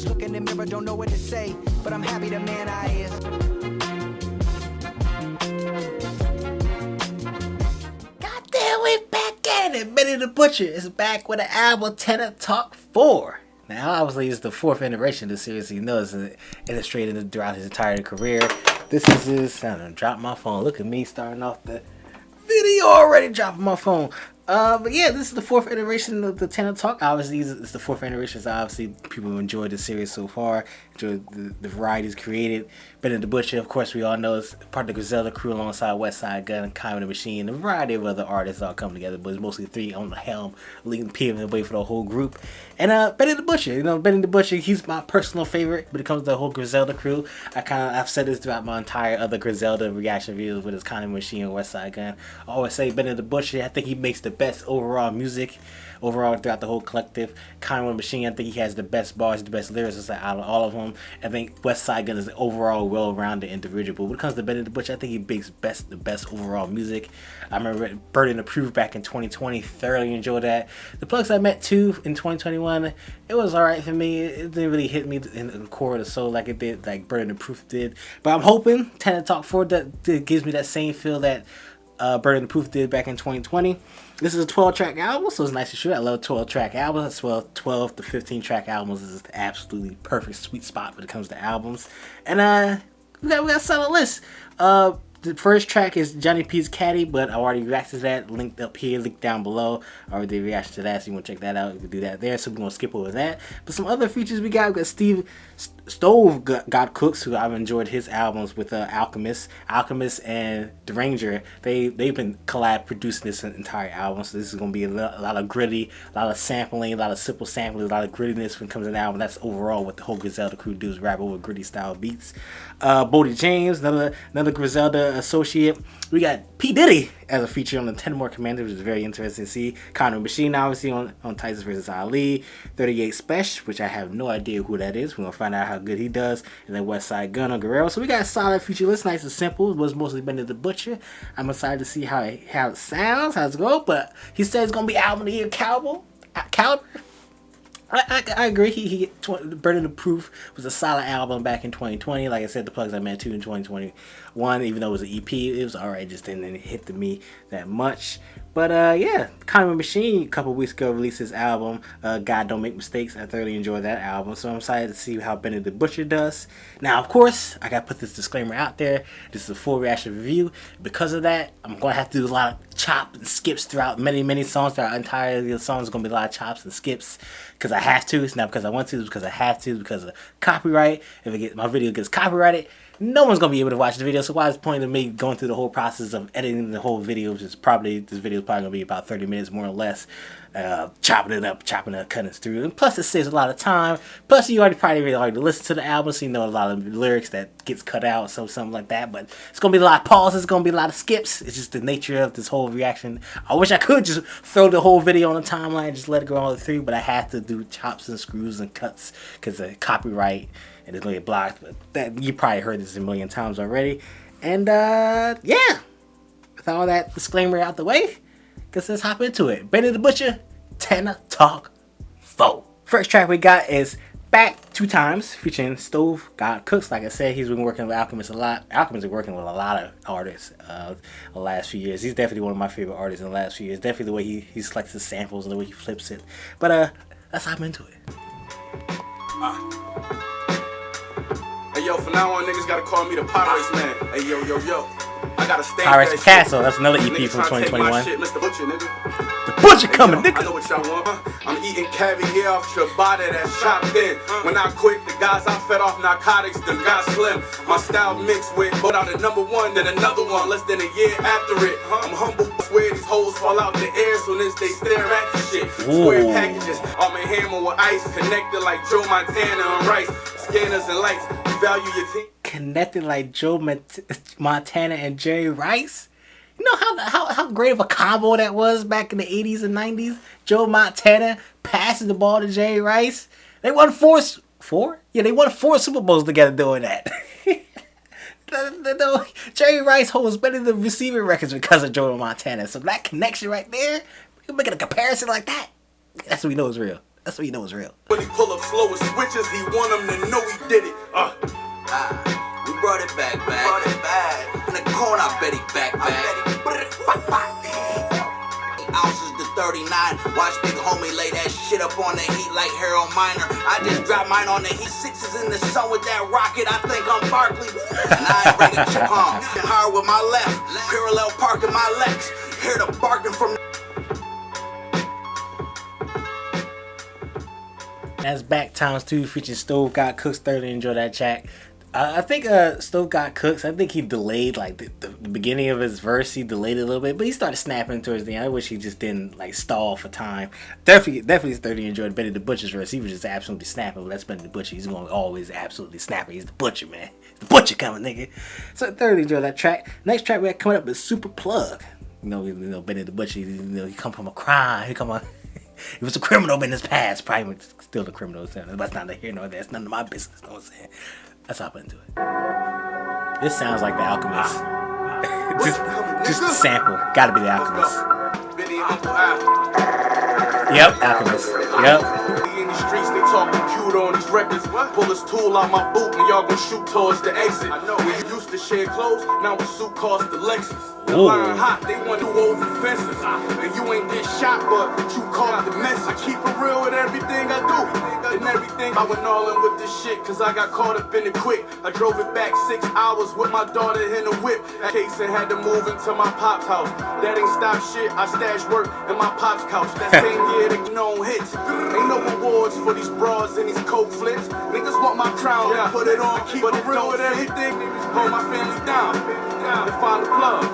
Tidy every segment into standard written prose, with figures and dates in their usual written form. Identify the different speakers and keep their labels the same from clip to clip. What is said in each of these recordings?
Speaker 1: Look in the mirror, don't know what to say, but I'm happy the man I is.
Speaker 2: Goddamn, we back at it. Benny the Butcher is back with an album, Tana Talk 4. Now, obviously, it's the 4th iteration of the series. You know, it's illustrated throughout his entire career. This is his. I don't know, drop my phone. Look at me starting off the video already, dropping my phone. But yeah, this is the 4th iteration of the Tana Talk. Obviously, it's the 4th iteration, so obviously people enjoyed the series so far. Enjoyed the varieties created. Benny the Butcher, of course, we all know is part of the Griselda crew alongside West Side Gun, Common the Machine, and a variety of other artists all come together, but it's mostly 3 on the helm, leading paving the way for the whole group. And Benny the Butcher, you know, Benny the Butcher, he's my personal favorite when it comes to the whole Griselda crew. I've said this throughout my entire other Griselda reaction videos with his Common Machine and West Side Gun. I always say Benny the Butcher, I think he makes the best overall music overall throughout the whole collective. Common Machine, I think he has the best bars, the best lyrics out of all of them. I think West Side Gun is an overall well-rounded individual. But when it comes to Benny the Butcher, I think he makes the best overall music. I remember Burden of Proof back in 2020, thoroughly enjoyed that. The Plugs I Met too in 2021, it was alright for me. It didn't really hit me in the core of the soul like it did, like Burden of Proof did. But I'm hoping Tana Talk 4 that gives me that same feel that Burden of Proof did back in 2020. This is a 12-track album, so it's nice to shoot. I love 12-track albums. As well, 12 to 15-track albums is the absolutely perfect sweet spot when it comes to albums. And we got a solid list. The first track is Johnny P's Caddy, but I already reacted to that. Linked up here, linked down below. I already did reaction to that, so you want to check that out. You can do that there, so we're going to skip over that. But some other features we got Steve Stove God Cooks, who I've enjoyed his albums with Alchemist and The Ranger. They've been collab producing this entire album, so this is going to be a lot of gritty, a lot of sampling, a lot of simple sampling, a lot of grittiness when it comes to the album. That's overall what the whole Griselda crew do, is rap over gritty style beats. Bodie James, another Griselda associate. We got P. Diddy as a feature on the 10 More Commanders, which is very interesting to see. Common Machine, obviously, on Tyson vs. Ali. 38 Special, which I have no idea who that is. We're going to find out how good he does. And then West Side Gun on Guerrero. So we got a solid feature list, nice and simple. It was mostly Benny the Butcher. I'm excited to see how it sounds, how it's going. But he said it's going to be album of the year caliber. I agree. Burden of Proof was a solid album back in 2020. Like I said, the Plugs I Met too in 2021. Even though it was an EP, it was alright. Just didn't hit me that much. But yeah, Common Machine a couple weeks ago released his album, God Don't Make Mistakes. I thoroughly enjoyed that album, so I'm excited to see how Benny the Butcher does. Now, of course, I gotta put this disclaimer out there. This is a full reaction review. Because of that, I'm gonna have to do a lot of chops and skips throughout many songs. Throughout entirely the songs, gonna be a lot of chops and skips because I have to. It's not because I want to. It's because I have to. It's because of copyright. If my video gets copyrighted, no one's gonna be able to watch the video. So why is the point of me going through the whole process of editing the whole video, which is this video is probably gonna be about 30 minutes more or less, chopping it up, cutting it through. And plus it saves a lot of time. Plus you probably already listened to the album, so you know a lot of lyrics that gets cut out, so something like that. But it's gonna be a lot of pauses, it's gonna be a lot of skips. It's just the nature of this whole reaction. I wish I could just throw the whole video on the timeline and just let it go all the way through, but I have to do chops and screws and cuts because of copyright. And it's going to get blocked, but that you probably heard this a million times already. And yeah, with all that disclaimer out the way, guess let's hop into it. Benny the Butcher, Tana Talk 4. First track we got is Back 2 Times, featuring Stove God Cooks. Like I said, he's been working with Alchemist a lot. Alchemist is working with a lot of artists the last few years. He's definitely one of my favorite artists in the last few years. Definitely the way he selects his samples and the way he flips it. But let's hop into it.
Speaker 3: Hey yo, from now on niggas gotta call me the Pirates man. Hey yo, I gotta stay.
Speaker 2: Pirates Picasso, that's another EP from 2021.
Speaker 3: Shit, Mr. Butcher, nigga.
Speaker 2: The Butcher coming, nigga.
Speaker 3: I know what y'all want. I'm eating caviar off ciabatta that's chopped in. When I quit, the guys I fed off narcotics, them got slim. My style mixed with, put out a #1, then another one less than a year after it. I'm humble, swear these hoes fall out the air soon as they stare at the shit. Square packages, I'm a hammer with ice, connected like Joe Montana and Rice. Scanners and lights, you value your team.
Speaker 2: Connected like Joe Montana and Jerry Rice. You know how great of a combo that was back in the 80s and 90s? Joe Montana passing the ball to Jerry Rice. They won four? Yeah, they won 4 Super Bowls together doing that. Jerry Rice holds better than receiving records because of Joe Montana. So that connection right there, you making a comparison like that, that's what we know is real. That's what you know is real.
Speaker 3: When he pull up slow with switches, he want them to know he did it.
Speaker 4: We brought it back. In the corner, I bet he back. Ounces to 39. Watch big homie lay that shit up on the heat like Harold Miner. I just dropped mine on the heat. Sixes in the sun with that rocket. I think I'm Barkley. And I ain't ready to palm. Hard with my left. Parallel parking my legs. Hear the barking from.
Speaker 2: That's Back Times 2 featuring Stove Got Cooks. Thoroughly enjoy that track. I think Stove Got Cooks, I think he delayed like the beginning of his verse. He delayed it a little bit, but he started snapping towards the end. I wish he just didn't like stall for time. Definitely thoroughly enjoyed Benny the Butcher's verse. He was just absolutely snapping. But that's Benny the Butcher. He's going to always absolutely snapping. He's the Butcher, man. The Butcher coming, nigga. So thoroughly enjoyed that track. Next track we got coming up is Super Plug. You know Benny the Butcher. He come from a crime. He come on. He was a criminal in his past. Probably still a criminal. That's not here nor there. It's none of my business. You know what I'm saying? Let's hop into it. This sounds like The Alchemist. just the sample. Gotta be The Alchemist. Yep, Alchemist. Yep.
Speaker 3: In these streets, they talk computer on these records. Pull this tool out my boot and y'all gon' shoot towards the exit. I know we used to share clothes, now a suit cost the Lexus. The line hot, they want to over fences. And you ain't get shot, but you caught the message. I keep it real with everything I do. And everything, I went all in with this shit, cause I got caught up in it quick. I drove it back 6 hours with my daughter in a whip. Jason had to move into my pop's house. That ain't stop shit, I stashed work in my pop's couch. That same year they known hits. Ain't no awards for these bras and these coke flips. Niggas want my crown, yeah. Put it on, keep it real with everything. Hold my family down. And find the plug.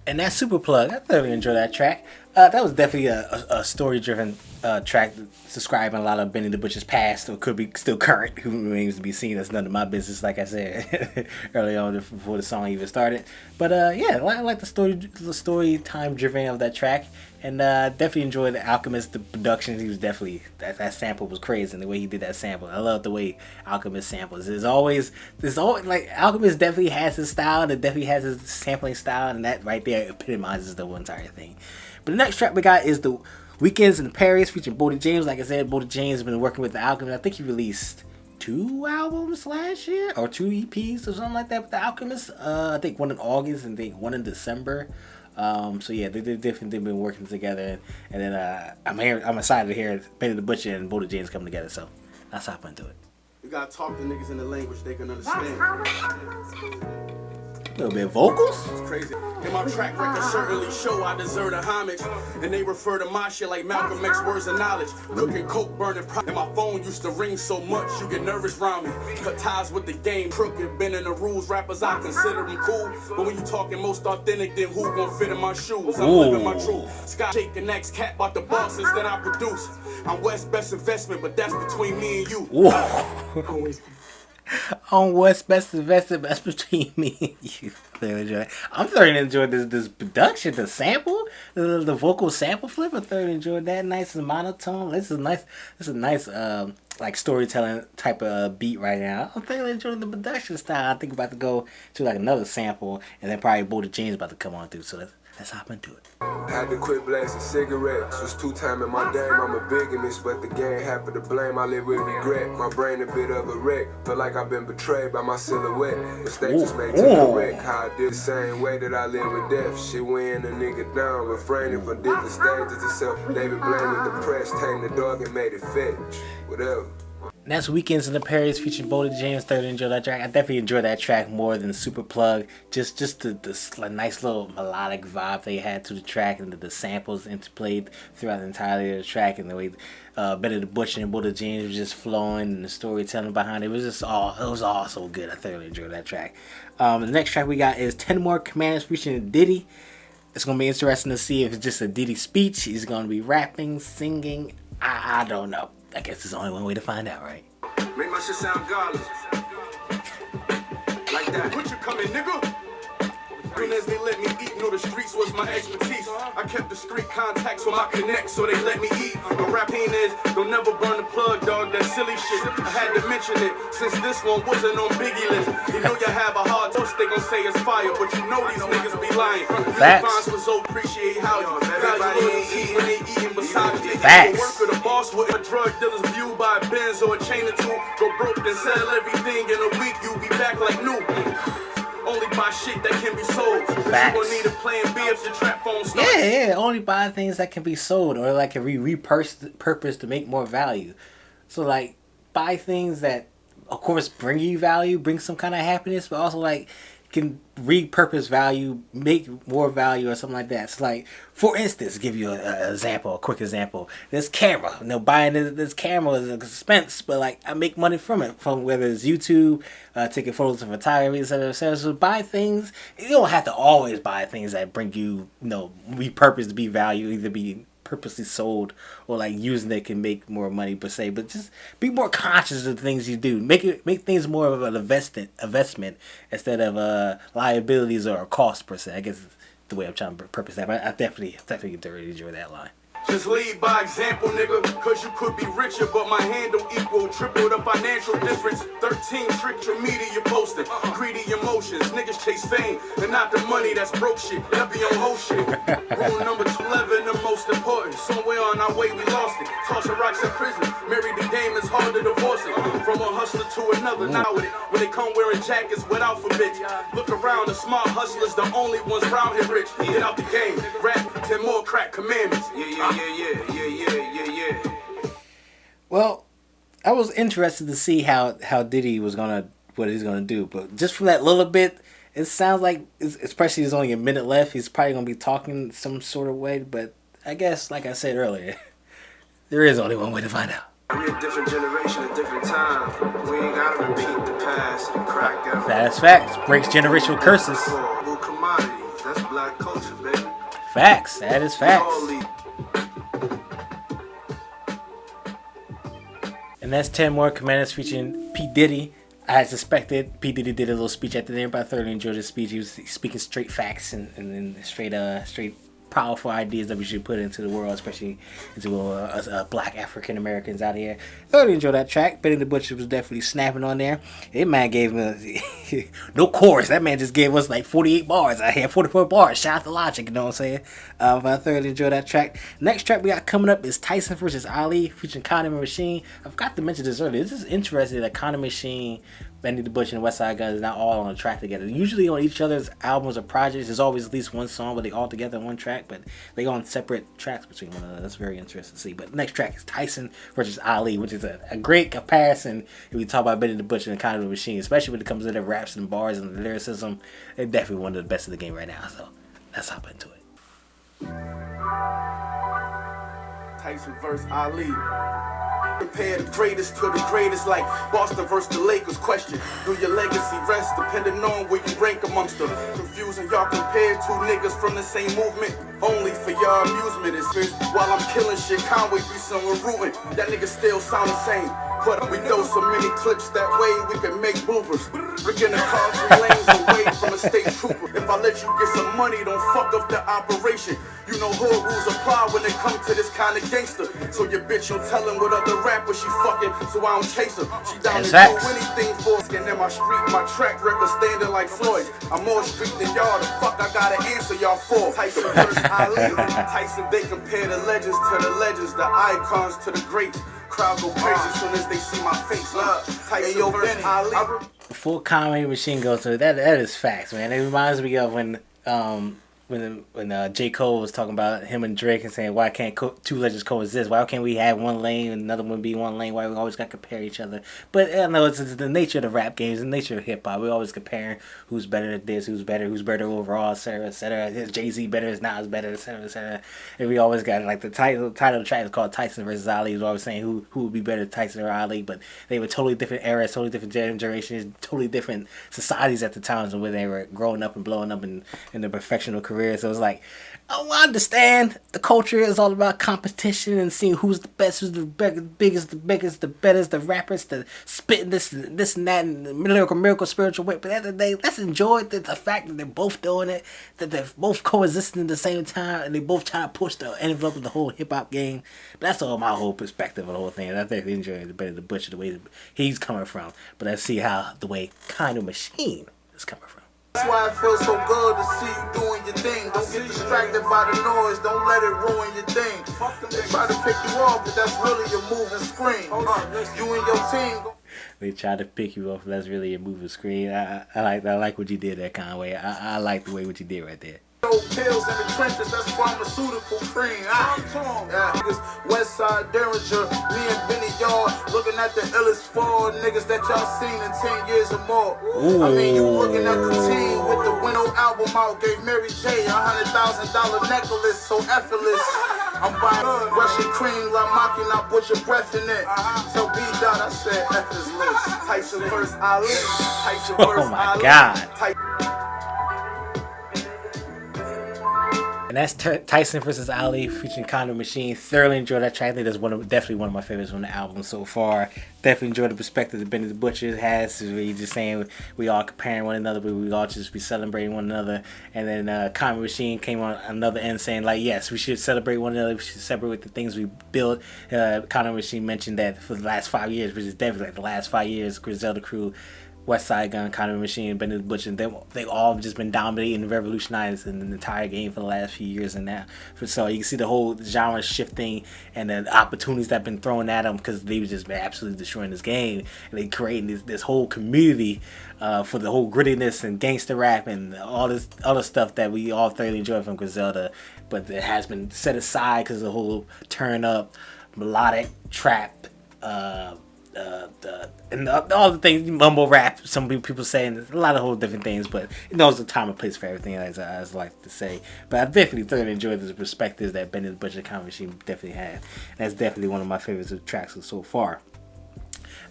Speaker 2: And that Super Plug, I thoroughly enjoyed that track. That was definitely a story-driven track describing a lot of Benny the Butcher's past, or could be still current, who remains to be seen. That's none of my business, like I said early on before the song even started. But yeah, I like the story time-driven of that track, and definitely enjoyed The Alchemist. The production, he was definitely that sample was crazy, and the way he did that sample. I love the way Alchemist samples. There's always like Alchemist definitely has his style, and it definitely has his sampling style, and that right there epitomizes the whole entire thing. But the next track we got is The Weekends in Paris featuring Bodie James. Like I said, Bodie James has been working with The Alchemist. I think he released 2 albums last year, or 2 EPs or something like that with The Alchemist. I think one in August and I think one in December. So yeah, they've definitely been working together. And then I'm excited to hear Benny the Butcher and Bodie James come together. So let's hop into it.
Speaker 3: You gotta talk to niggas in the language they can understand.
Speaker 2: A little bit of vocals?
Speaker 3: It's crazy. In my track record certainly show I deserve a homage. And they refer to my shit like Malcolm X words of knowledge. Cooking coke, burning and my phone used to ring so much you get nervous round me. Cut ties with the game, crooked, bending the rules. Rappers I consider them cool. But when you talking most authentic, then who gon' fit in my shoes? I'm living my truth. Scott shaking next cat about the bosses that I produce. I'm West's best investment, but that's between me and you.
Speaker 2: On what's best invested, that's between me and you. I'm thoroughly enjoying this production, the sample, the vocal sample flip. I thoroughly enjoyed that. Nice and monotone. This is a nice like storytelling type of beat right now. I'm thoroughly enjoying the production style. I think about to go to like another sample, and then probably Bodie James about to come on through. So let's hop into it.
Speaker 5: Had to quit blasting cigarettes. Was 2 times in my game. I'm a bigamist, but the gang happy to blame. I live with regret. My brain a bit of a wreck. Feel like I've been betrayed by my silhouette. Mistakes just made to correct. How I did the same way that I live with death. Shit weighing a nigga down. Refraining from different stages of self. David blaming the press. Tamed the dog and made it fetch. Whatever.
Speaker 2: And that's Weekends in Paris featuring Bodie James. Thoroughly enjoyed that track. I definitely enjoyed that track more than Super Plug. Just the nice little melodic vibe they had to the track, and the samples interplayed throughout the entirety of the track, and the way Benny the Butcher and Bodie James was just flowing, and the storytelling behind it was all so good. I thoroughly enjoyed that track. The next track we got is 10 More Commandments featuring Diddy. It's gonna be interesting to see if it's just a Diddy speech. He's gonna be rapping, singing. I don't know. I guess there's only one way to find out, right?
Speaker 3: Make my shit sound godless. Like that. What you coming, nigga? Soon as they let me eat, know the streets was my expertise. I kept discreet contacts with my connects, so they let me eat. The rapping is, don't never burn the plug, dog, that silly shit. I had to mention it, since this one wasn't on Biggie list. You know you have a hard toast, they gon' say it's fire, but you know these niggas be lying.
Speaker 2: Facts.
Speaker 3: Appreciate how you eat when they eating beside you.
Speaker 2: Facts.
Speaker 3: Work with a boss with a drug dealer's view by a Benz or a chain or two. Go broke and sell everything in a week, you be back like new. Only buy shit that can be sold.
Speaker 2: Facts.
Speaker 3: You gon' need a plan B if your trap phone starts.
Speaker 2: Yeah, only buy things that can be sold or like can be repurposed to make more value. So like buy things that of course bring you value, bring some kind of happiness, but also like can repurpose value, make more value or something like that. So like, for instance, give you a quick example. This camera, buying this camera is an expense, but like I make money from it, from whether it's YouTube, taking photos of retirees, etc., etc. So buy things. You don't have to always buy things that bring you, repurposed to be value, either be purposely sold or like using it can make more money per se, but just be more conscious of the things you do. Make things more of an investment instead of liabilities or a cost per se. I guess is the way I'm trying to purpose that. But I definitely enjoy that line.
Speaker 3: Just lead by example, nigga, cause you could be richer, but my hand don't equal triple the financial difference. 13 trick your media posting, greedy emotions, niggas chase fame, and not the money that's broke shit, that be on whole shit. Rule number 11, the most important, somewhere on our way we lost it. Tossing rocks in prison, married the game, it's hard to divorce it. From a hustler to another, now with it, when they come wearing jackets with alphabets. Look around, the smart hustlers, the only ones round here rich. Get out the game, rap, 10 more crack commandments. Yeah.
Speaker 2: Well, I was interested to see how Diddy was what he's gonna do, but just from that little bit, it sounds like, especially there's only a minute left, he's probably gonna be talking some sort of way. But I guess, like I said earlier, there is only one way to find out.
Speaker 5: We're a different generation, a different time. We ain't gotta repeat the past. Crack out.
Speaker 2: That's facts. Breaks generational curses.
Speaker 5: Blue commodities. That's black culture, baby.
Speaker 2: Facts. That is facts. And that's 10 More Commandments featuring P. Diddy. I suspected P. Diddy did a little speech at the end, but I thoroughly enjoyed his speech. He was speaking straight facts and straight powerful ideas that we should put into the world, especially into black African Americans out here. Thoroughly enjoyed that track. Benny the Butcher was definitely snapping on there. That man gave me no chorus. That man just gave us like 48 bars. I had 44 bars. Shout out to Logic, you know what I'm saying? But I thoroughly enjoyed that track. Next track we got coming up is Tyson versus Ali featuring Conor Machine. I forgot to mention this earlier. This is interesting that Conor Machine, Benny the Butcher, and West Side Gun is not all on a track together. Usually on each other's albums or projects, there's always at least one song where they all together on one track, but they go on separate tracks between one another. That's very interesting to see. But next track is Tyson versus Ali, which is a great comparison if we talk about Benny the Butcher and Conor Machine, especially when it comes to the raps and bars and the lyricism. They're definitely one of the best of the game right now. So let's hop into it.
Speaker 3: Tyson versus Ali. Compare the greatest to the greatest, like Boston versus the Lakers. Question: do your legacy rest depending on where you rank amongst them? Confusing y'all compared two niggas from the same movement, only for y'all amusement. It's while I'm killing shit, Conway be somewhere rooting. That nigga still sound the same. But we throw so many clips that way we can make bloopers. Rigging the cars and lanes away from a state trooper. If I let you get some money, don't fuck up the operation. You know hood rules apply when it comes to this kind of gangster. So your bitch don't tell him what other rapper she fucking, so I don't chase her. She down to do anything for us. And in my street, my track record standing like Floyd. I'm more street than y'all. The fuck I gotta answer y'all for. Tyson versus Ali. Tyson, they compare the legends to the legends, the icons to the greats. Crowd go crazy as soon as they see my face. Tyson versus Ali.
Speaker 2: Full Conway Machine goes to that is facts, man. It reminds me of when J. Cole was talking about him and Drake and saying, why can't two legends coexist? Why can't we have one lane and another one be one lane? Why we always got to compare each other? But I know it's the nature of the rap games, the nature of hip-hop. We always comparing who's better at this, who's better overall, etc., etc. Is Jay-Z better? Is Nas better, etc., etc. And we always got, like, the title of the track is called Tyson versus Ali. He was always saying who would be better, Tyson or Ali, but they were totally different eras, totally different generations, totally different societies at the times when they were growing up and blowing up in their professional career. So it's like, I understand the culture is all about competition and seeing who's the best, who's the biggest, the biggest, the bettest, the rappers, the spitting this and that, and the miracle spiritual way. But at the end of the day, let's enjoy the fact that they're both doing it, that they're both coexisting at the same time, and they both try to push the envelope of the whole hip hop game. But that's all my whole perspective of the whole thing. And I think they enjoy the better the Butcher, the way he's coming from. But let's see how the way Kind of Machine is coming from.
Speaker 4: That's why it feels so good to see you doing your thing. Don't get distracted by the noise. Don't let it ruin your thing. They try to pick you off, but that's really a moving screen. You and your team.
Speaker 2: They try to pick you up. That's really a moving screen. I like what you did there, Conway. I like the way what you did right there.
Speaker 4: Pills in the trenches, that's pharmaceutical cream. West Side Derringer, me and Benny, y'all looking at the illest four niggas that y'all seen in 10 years or more.
Speaker 2: Ooh.
Speaker 4: I mean, you looking at the team with the Winnow album out, gave Mary J $100,000 necklace, so effortless. I'm buying Russian cream, like mocking, I put your breath in it. So B-Dot, I said F is lit. Tyson versus Ali. Tyson versus
Speaker 2: my
Speaker 4: Ali.
Speaker 2: God. And that's Tyson versus Ali featuring Kind of Machine. Thoroughly enjoyed that track. I think that's definitely one of my favorites on the album so far. Definitely enjoyed the perspective that Benny the Butcher has. Where he's just saying we all comparing one another, but we all just be celebrating one another. And then Kind of Machine came on another end saying like, yes, we should celebrate one another. We should celebrate the things we build. Kind of Machine mentioned that for the last 5 years, which is definitely like the last 5 years, Griselda Crew, West Side Gun, Kind of Machine, Benny the Butcher, they all just been dominating and revolutionizing the entire game for the last few years. And now, so you can see the whole genre shifting and the opportunities that have been thrown at them because they've just been absolutely destroying this game. And they creating this whole community for the whole grittiness and gangster rap and all this other stuff that we all thoroughly enjoy from Griselda. But it has been set aside because the whole turn up, melodic trap, and all the things, mumble rap, some people saying a lot of whole different things, but it knows the time and place for everything, as I like to say. But I definitely thoroughly enjoyed the perspectives that Benny the Butcher Kind of Machine definitely had. And that's definitely one of my favorites of tracks so far.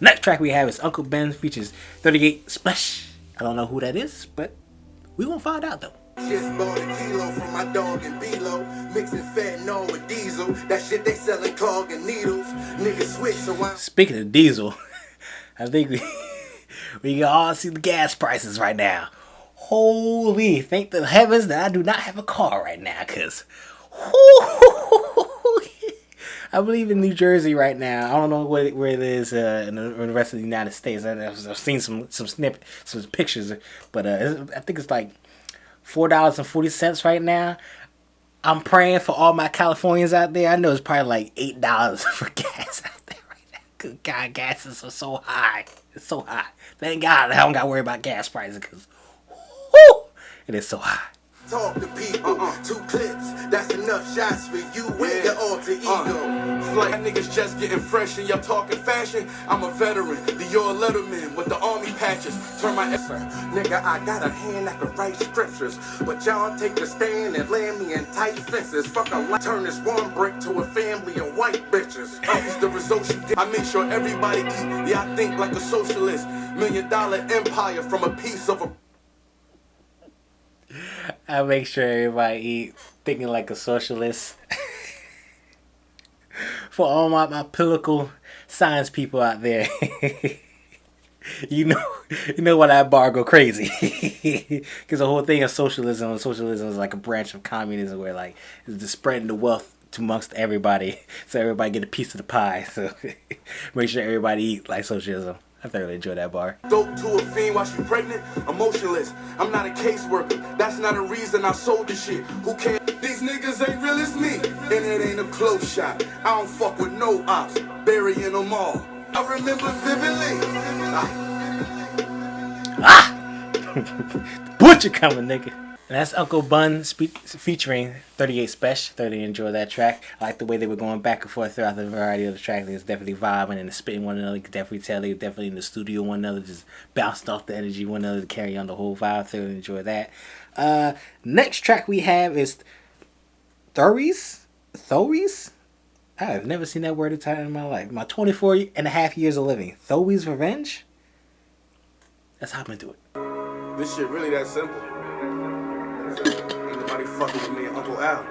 Speaker 2: Next track we have is Uncle Ben features 38 Splash. I don't know who that is, but we won't find out though.
Speaker 4: Just bought a kilo from my dog in B-Lo, mixing fentanyl with diesel. That shit they selling clog and needles. Niggas switch, so I'm...
Speaker 2: Speaking of diesel, I think we can all see the gas prices right now. Holy, thank the heavens that I do not have a car right now, cause I believe in New Jersey right now. I don't know where it is in the rest of the United States. I've seen some pictures, but I think it's like $4.40 right now. I'm praying for all my Californians out there. I know it's probably like $8 for gas out there right now. Good God, gas is so high. It's so high. Thank God I don't got to worry about gas prices because it is so high.
Speaker 4: Talk to people, 2 clips, that's enough shots for you and your alter ego.
Speaker 3: Flight niggas just getting fresh and y'all talking fashion. I'm a veteran, Dior Letterman with the army patches. Turn my
Speaker 4: Nigga, I got a hand that can write scriptures, but y'all take the stand and land me in tight fences. Fuck a life, turn this one brick to a family of white bitches.
Speaker 3: the results you get. I make sure everybody eat. Yeah, I think like a socialist. $1 million empire from a piece of a...
Speaker 2: I make sure everybody eat thinking like a socialist. For all my political science people out there, you know why that bar go crazy. Because the whole thing of socialism is like a branch of communism where like it's just spreading the wealth amongst everybody, so everybody get a piece of the pie. So make sure everybody eat like socialism. I thoroughly enjoy that bar.
Speaker 3: Dope to a fiend while she pregnant, emotionless. I'm not a caseworker. That's not a reason I sold this shit. Who cares? These niggas ain't real as me. And it ain't a close shot. I don't fuck with no ops. Burying them all. I remember vividly.
Speaker 2: Butcher coming, nigga. And that's Uncle Bun featuring 38 Special. Thoroughly enjoy that track. I like the way they were going back and forth throughout the variety of the track. It's definitely vibing and spitting one another. You can definitely tell they were definitely in the studio one another, just bounced off the energy one another to carry on the whole vibe. Thoroughly enjoy that. Next track we have is Throwies? I have never seen that word in my life. My 24 and a half years of living. Throwies Revenge? Let's hop into it.
Speaker 3: This shit really that simple. Ain't nobody fucking with me and Uncle Al.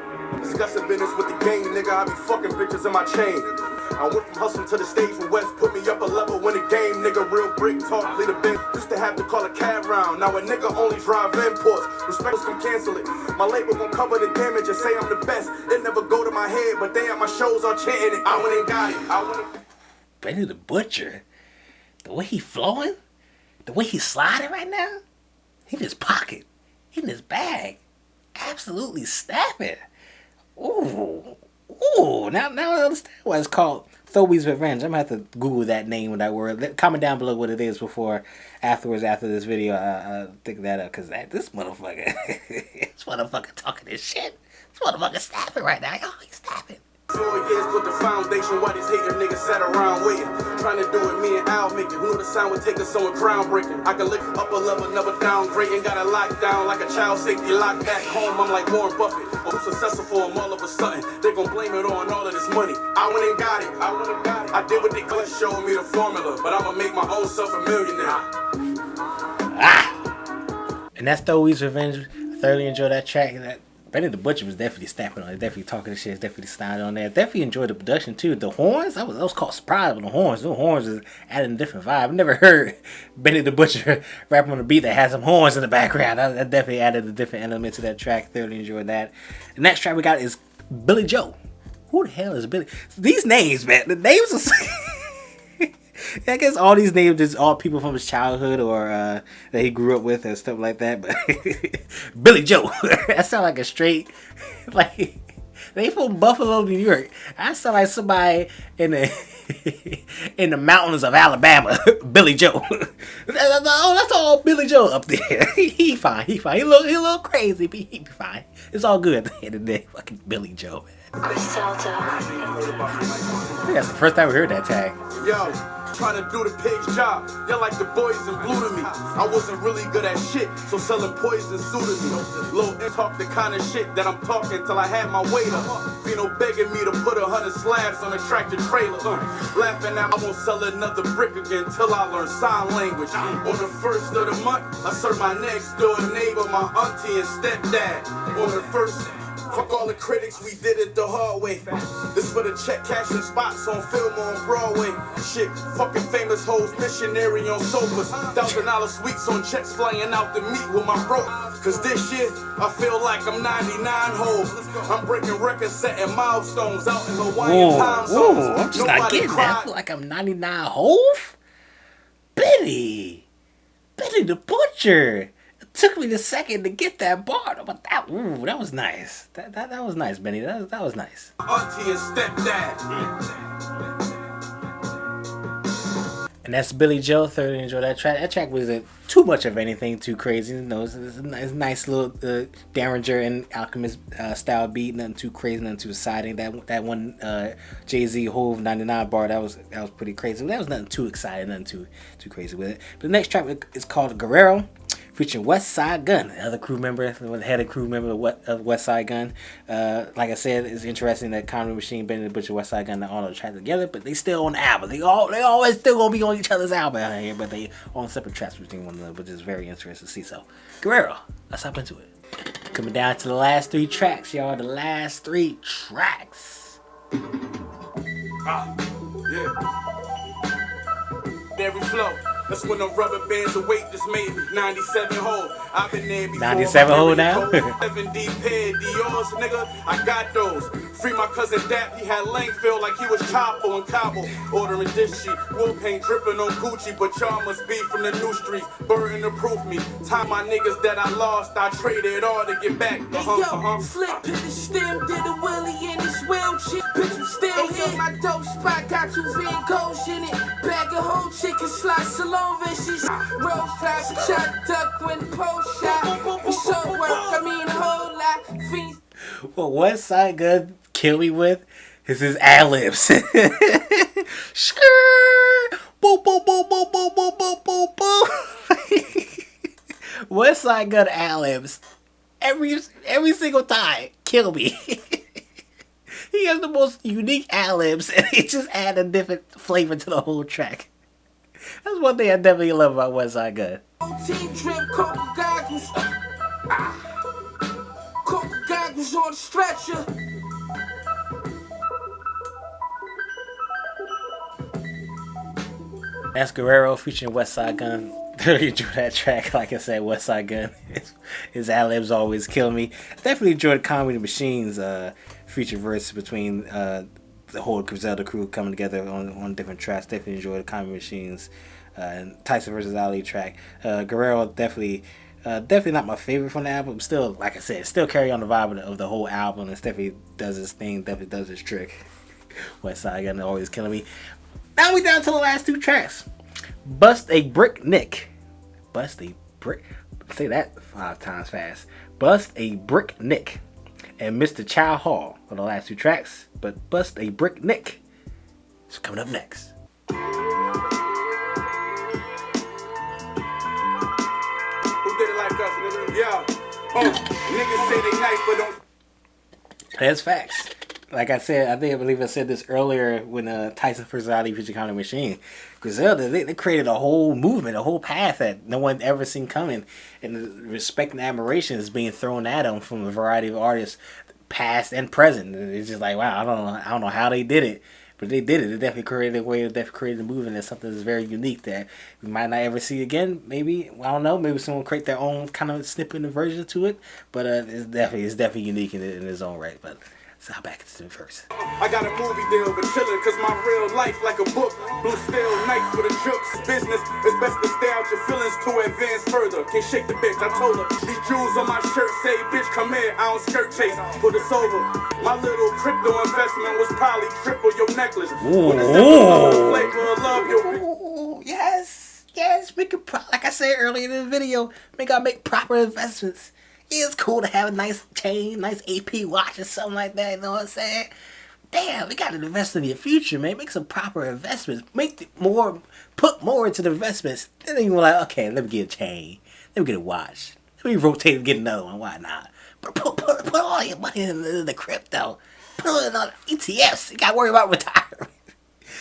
Speaker 3: Discussing business with the gang, nigga, I be fucking bitches in my chain. I went from hustling to the stage when West put me up a level when the game, nigga, real brick talk, lead a bit. Used to have to call a cab round, now a nigga only drive imports. Respects can cancel it. My label gon' cover the damage and say I'm the best. It never go to my head, but they at my shows are chanting it. I went and got it.
Speaker 2: Benny the Butcher, the way he flowing, the way he's sliding right now, he in his pocket, he in his bag, absolutely snapping. Ooh, now I understand why it's called Throwies Revenge. I'm gonna have to Google that name with that word. Comment down below what it is after this video, I'll think that up, because this motherfucker talking this shit. This motherfucker snapping right now. Oh, he's snapping.
Speaker 3: 4 years with the foundation, why these hating niggas sat around waiting. Trying to do it, me and Al make it. Who knew the sound would take us somewhere groundbreaking? I can lick up a level, never downgrade, and got it locked down like a child safety lock back home. I'm like Warren Buffett. I'm successful for them all of a sudden. They gon' blame it on all of this money. I went and got it. I did what they couldn't show me the formula, but I'ma make my own self a millionaire.
Speaker 2: And that's Throwies Revenge. I thoroughly enjoyed that track. And Benny the Butcher was definitely snapping on it, definitely talking the shit, definitely sniding on that. Definitely enjoyed the production too. The horns, I was caught surprised with the horns. The horns is adding a different vibe. I've never heard Benny the Butcher rapping on a beat that has some horns in the background. That definitely added a different element to that track. Thoroughly enjoyed that. The next track we got is Billy Joe. Who the hell is Billy? These names, man. The names are. I guess all these names is all people from his childhood or that he grew up with and stuff like that. But Billy Joe, that sound like a straight, like they from Buffalo, New York. I sound like somebody in the mountains of Alabama. Billy Joe. Oh, that's all Billy Joe up there. He fine. He a little crazy, but he be fine. It's all good at the end of the day. Fucking Billy Joe, man. That's the first time we heard that tag.
Speaker 3: Yo, trying to do the pig's job. You're like the boys in blue to me. I wasn't really good at shit, so selling poison suited me. Low and talk the kind of shit that I'm talking till I had my weight up. Vino begging me to put 100 slabs on a tractor trailer. Laughing at I won't sell another brick again till I learn sign language. On the first of the month, I serve my next door neighbor, my auntie and stepdad. On the first. Fuck all the critics, we did it the hard way. This for the check cashing spots on film on Broadway. Shit, fucking famous hoes, missionary on sofas. $1,000 suites on checks flying out to meet with my bro. Cause this shit, I feel like I'm 99 hoes. I'm breaking records, setting milestones out in Hawaiian time zones.
Speaker 2: I'm just not getting that. I feel like I'm 99 hove. Benny the Butcher. Took me a second to get that bar, but that was nice. That was nice, Benny. That was nice.
Speaker 3: Auntie and stepdad.
Speaker 2: And that's Billy Joe. Thoroughly enjoyed that track. That track wasn't too much of anything too crazy. You know, it's a nice little Derringer and Alchemist style beat. Nothing too crazy, nothing too exciting. That one Jay-Z Hove 99 bar, that was pretty crazy. That was nothing too exciting, nothing too crazy with it. But the next track is called Guerrero, featuring West Side Gun, another crew member, the head of crew member of West Side Gun. Like I said, it's interesting that Comedy Machine, Benny the Butcher, West Side Gun, they're all on the track together, but they still on the album. They always still gonna be on each other's album out here, but they on separate tracks between one another, which is very interesting to see. So, Guerrero, let's hop into it. Coming down to the last 3 tracks, y'all. The last 3 tracks.
Speaker 3: Yeah. Every flow. That's when the rubber bands of weight just made 97 hole. I've been there before.
Speaker 2: 97 hole now?
Speaker 3: 7 deep pair Dior's, nigga. I got those. Free my cousin Dap. He had length feel like he was Chapo and Cabo. Ordering this shit. Wool paint dripping on Gucci. But y'all must be from the new streets. Burden to proof me. Time my niggas that I lost. I traded all to get back.
Speaker 6: Slip to the stem. Did a willy in his wheelchair. Bitch, I'm still here. My dope spot got you Van Gogh in it. Bag of whole chicken slice salon. Vicious rose trap, shot, duck, when post shot. We show work, I mean a whole lot. Fiends.
Speaker 2: What West Side Gun kill me with is his ad-libs. Skrrr! Boop, boop, boop, boop, boop, boop, boop, boop, boop. West Side Gun ad-libs. Every single time. Kill me. He has the most unique ad-libs and he just add a different flavor to the whole track. That's one thing I definitely love about West Side Gun.
Speaker 6: Team drip, Coca goggles. Coca was on the stretcher.
Speaker 2: That's Guerrero featuring Westside Gun. Really enjoy that track. Like I said, Westside Gun. His ad-libs always kill me. Definitely enjoyed Comedy Machines feature verse between the whole Griselda crew coming together on different tracks. Definitely enjoyed the Comedy Machines and Tyson versus Ali track. Guerrero definitely not my favorite from the album. Still, like I said, still carry on the vibe of the whole album. And definitely does his thing. Definitely does his trick. Westside Gun always killing me. Now we down to the last two tracks. Bust a Brick Nick. Bust a Brick. Say that 5 times fast. Bust a Brick Nick. And Mr. Chow Hall for the last two tracks. But Bust a Brick Nick is coming up next.
Speaker 3: Who did it like us, nigga? Yeah. Niggas say they nice, but don't.
Speaker 2: That's facts. Like I said, I believe I said this earlier when Tyson first out featured Comedy Machine. Griselda, they created a whole movement, a whole path that no one ever seen coming. And the respect and admiration is being thrown at them from a variety of artists, past and present. And it's just like, wow, I don't know how they did it, but they did it. They definitely created a way, definitely created a movement that's something that's very unique that we might not ever see again. Maybe, I don't know, maybe someone create their own kind of snippet and version to it. But it's definitely unique in its own right. But so back to the verse.
Speaker 3: I got a movie deal, but chillin' cause my real life like a book. Blue steel knife for the jokes. Business, it's best to stay out your feelings to advance further. Can't shake the bitch, I told her. These jewels on my shirt say, bitch, come here, I don't skirt chase. Put us over. My little crypto investment was probably triple your necklace. With a flavor of love,
Speaker 2: Ooh, yes, make it like I said earlier in the video, make proper investments. It's cool to have a nice chain, nice AP watch or something like that, you know what I'm saying? Damn, we gotta invest in your future, man. Make some proper investments. Put more into the investments. Then you were like, okay, let me get a chain. Let me get a watch. Let me rotate and get another one. Why not? But put all your money in the crypto. Put it on ETFs. You gotta worry about retirement.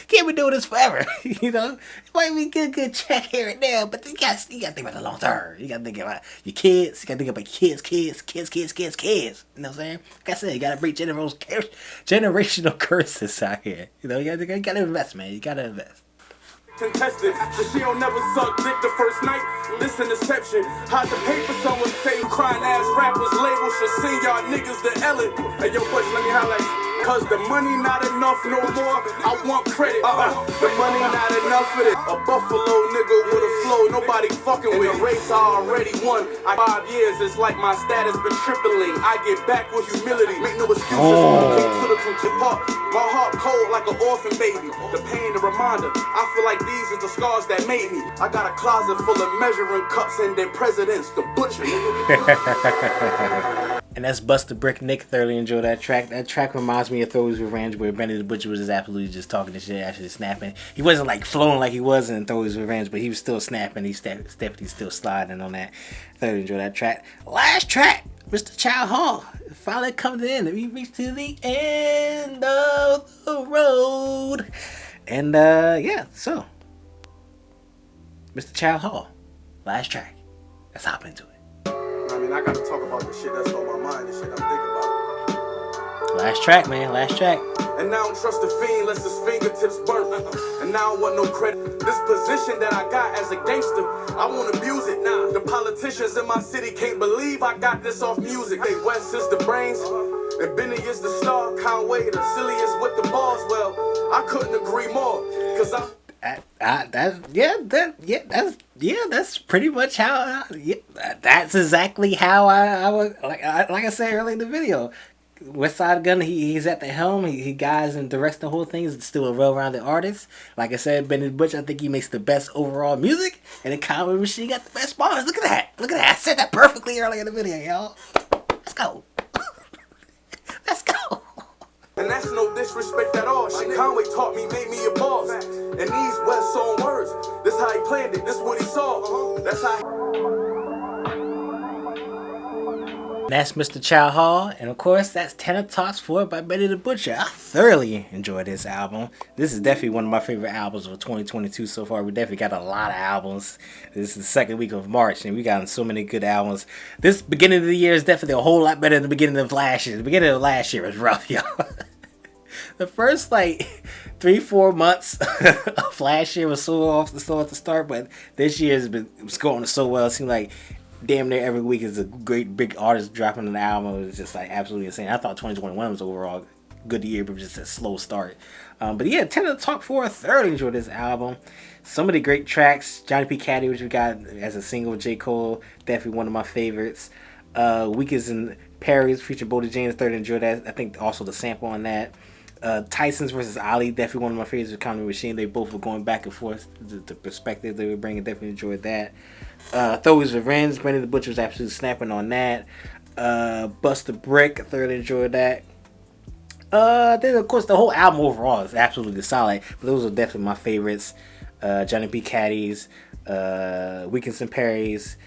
Speaker 2: Can't be doing this forever, you know. It might be a good check here and there, but you gotta think about the long term. You gotta think about your kids. You gotta think about kids. You know what I'm saying? Like I said, you gotta break generational curses out here. You know, you gotta invest, man. You gotta invest.
Speaker 3: contested, but she don't never suck dick the first night. This an exception. Hide the paper, someone say crying ass rappers label should send y'all niggas to Ellen. Hey yo, Bush, let me highlight. Cause the money not enough no more. I want credit. The money not enough for it. A Buffalo nigga with a flow, nobody fucking with. The race I already won. 5 years, it's like my status been tripling. I get back with humility. Make no excuses. To the part. My heart cold like an orphan baby. The pain, the reminder. I feel like these are the scars that made me. I got a closet full of measuring cups and their presidents, the butcher.
Speaker 2: And that's Bust a Brick Nick. Thoroughly enjoyed that track. That track reminds me of Throwies Revenge, where Benny the Butcher was just absolutely just talking this shit, actually snapping. He wasn't like flowing like he was in Throwies Revenge, but he was still snapping. He's definitely still sliding on that. Thoroughly enjoyed that track. Last track, Mr. Child Hall. Finally coming in. We reached to the end of the road. And yeah, so Mr. Child Hall. Last track. Let's hop into it.
Speaker 3: I mean, I gotta talk about the shit that's on my mind, the shit I'm thinking about.
Speaker 2: Last track, man. Last track.
Speaker 3: And now I don't trust the fiend unless his fingertips burn. And now I don't want no credit. This position that I got as a gangster, I won't abuse it now. The politicians in my city can't believe I got this off music. They West is the brains, and Benny is the star. Conway the silliest with the balls. Well, I couldn't agree more. Cause that's pretty much how. That's exactly how I was. Like I said earlier in the video, Westside Gun. He's at the helm. He guides and directs the whole thing. He's still a well-rounded artist. Like I said, Benny Butch. I think he makes the best overall music, and the Comedy Machine got the best bars. Look at that. Look at that. I said that perfectly earlier in the video, y'all. Let's go. Let's go. And that's no disrespect at all. Shit Conway taught me, made me a boss. And these West Zone words, this how he planned it, this what he saw. That's how.
Speaker 2: that's Mr. Chow Hall, and of course that's Tana Talks 4 by Benny the Butcher. I thoroughly enjoyed this album. This is definitely one of my favorite albums of 2022 so far. We definitely got a lot of albums. This is the second week of March, and we got so many good albums. This beginning of the year is definitely a whole lot better than the beginning of last year. The beginning of last year was rough, y'all. The first 3-4 months of last year was so at the start, but this year was going so well. It seemed like damn near every week is a great big artist dropping an album. It was just absolutely insane. I thought 2021 was overall a good year, but just a slow start. But yeah, Tana Talk 4, I thoroughly enjoyed this album. So many great tracks. Johnny P. Caddy, which we got as a single with J. Cole, definitely one of my favorites. Weekends in Paris featuring Bodie James, thoroughly enjoyed that. I think also the sample on that. Tyson's versus Ali, definitely one of my favorites with Comedy Machine. They both were going back and forth. The perspective they were bringing, definitely enjoyed that. Throwies Revenge, Benny the Butcher was absolutely snapping on that. Bust a Brick, I thoroughly enjoyed that. Then of course the whole album overall is absolutely solid, but those are definitely my favorites. Johnny P. Caddy's, Weekends in Paris,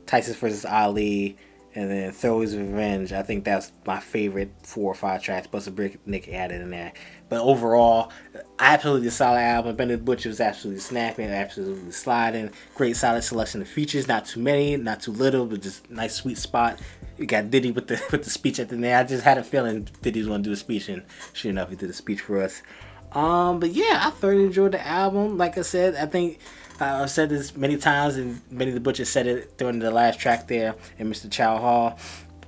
Speaker 2: Tyson's versus Ali, and then Throwies Revenge. I think that's my favorite 4 or 5 tracks. Bust a Brick, Nick added in there. But overall, absolutely solid album. Benny the Butcher was absolutely snapping, absolutely sliding. Great solid selection of features. Not too many, not too little, but just nice sweet spot. You got Diddy with the speech at the end. I just had a feeling Diddy was going to do a speech, and sure enough, he did a speech for us. But yeah, I thoroughly enjoyed the album. Like I said, I think I've said this many times, and Benny the Butcher said it during the last track there in Mr. Chow Hall.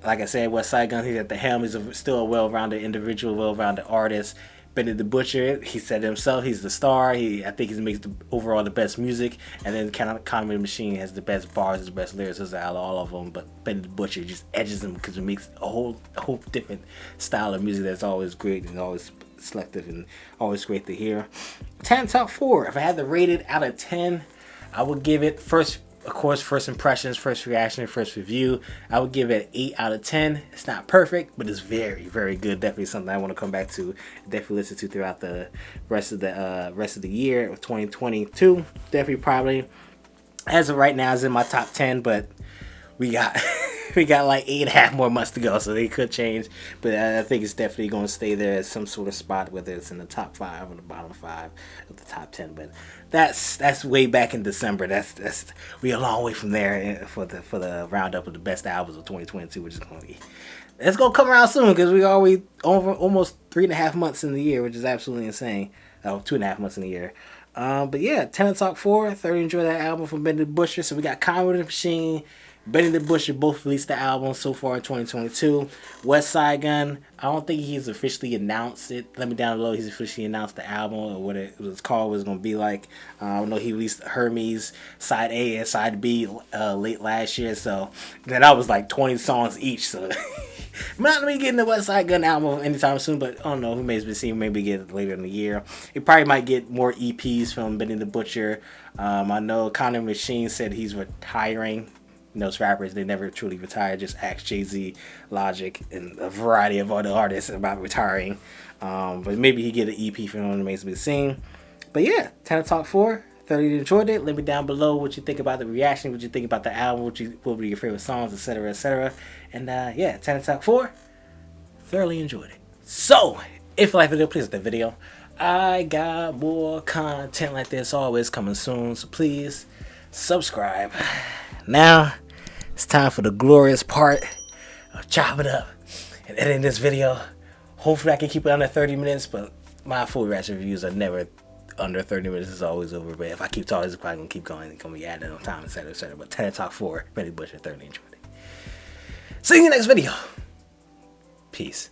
Speaker 2: Like I said, Westside Gunn, he's at the helm. He's still a well-rounded individual, well-rounded artist. Benny the Butcher, he said himself, he's the star. I think he makes overall the best music. And then Comedy Machine has the best bars, the best lyrics out of all of them. But Benny the Butcher just edges them because it makes a whole different style of music that's always great and always selective and always great to hear. Tana Talk 4, if I had to rate it out of 10, I would give it first impressions, first reaction, first review. I would give it 8 out of 10. It's not perfect, but it's very, very good. Definitely something I want to come back to. Definitely listen to throughout the rest of the year of 2022. Definitely probably, as of right now, is in my top 10, but we got 8.5 more months to go, so they could change. But I think it's definitely going to stay there as some sort of spot, whether it's in the top 5 or the bottom 5 of the top 10. But that's way back in December. That's we a long way from there for the roundup of the best albums of 2022, which is going to be. It's going to come around soon because we already over almost 3.5 months in the year, which is absolutely insane. 2.5 months in the year. But yeah, Tana Talk 4. Thoroughly enjoyed that album from Benny the Butcher. So we got Comedy Machine, Benny the Butcher both released the album so far in 2022. Westside Gunn, I don't think he's officially announced it. Let me down below. He's officially announced the album or what it was called, what it's going to be like. I know he released Hermes Side A and Side B late last year. So then I was 20 songs each. So I'm not going to be getting the Westside Gunn album anytime soon, but I don't know. Who may be seeing, maybe get it later in the year. He probably might get more EPs from Benny the Butcher. I know Comedy Machine said he's retiring. Those rappers, they never truly retire. Just ask Jay-Z, Logic, and a variety of other artists about retiring. But maybe he get an EP from him, remains to be seen. But yeah, Tana Talk 4, thoroughly enjoyed it. Let me down below what you think about the reaction, what you think about the album, what will be your favorite songs, etc., etc. And yeah, Tana Talk 4, thoroughly enjoyed it. So, if you like the video, please like the video. I got more content like this always coming soon, so please subscribe. Now, it's time for the glorious part of chopping up and editing this video. Hopefully I can keep it under 30 minutes, but my full reaction reviews are never under 30 minutes. It's always over, but if I keep talking, it's probably going to keep going. It's going to be adding on time, etc., etc. But Tana Talk 4, Benny Butcher, thoroughly enjoyed it. See you in the next video. Peace.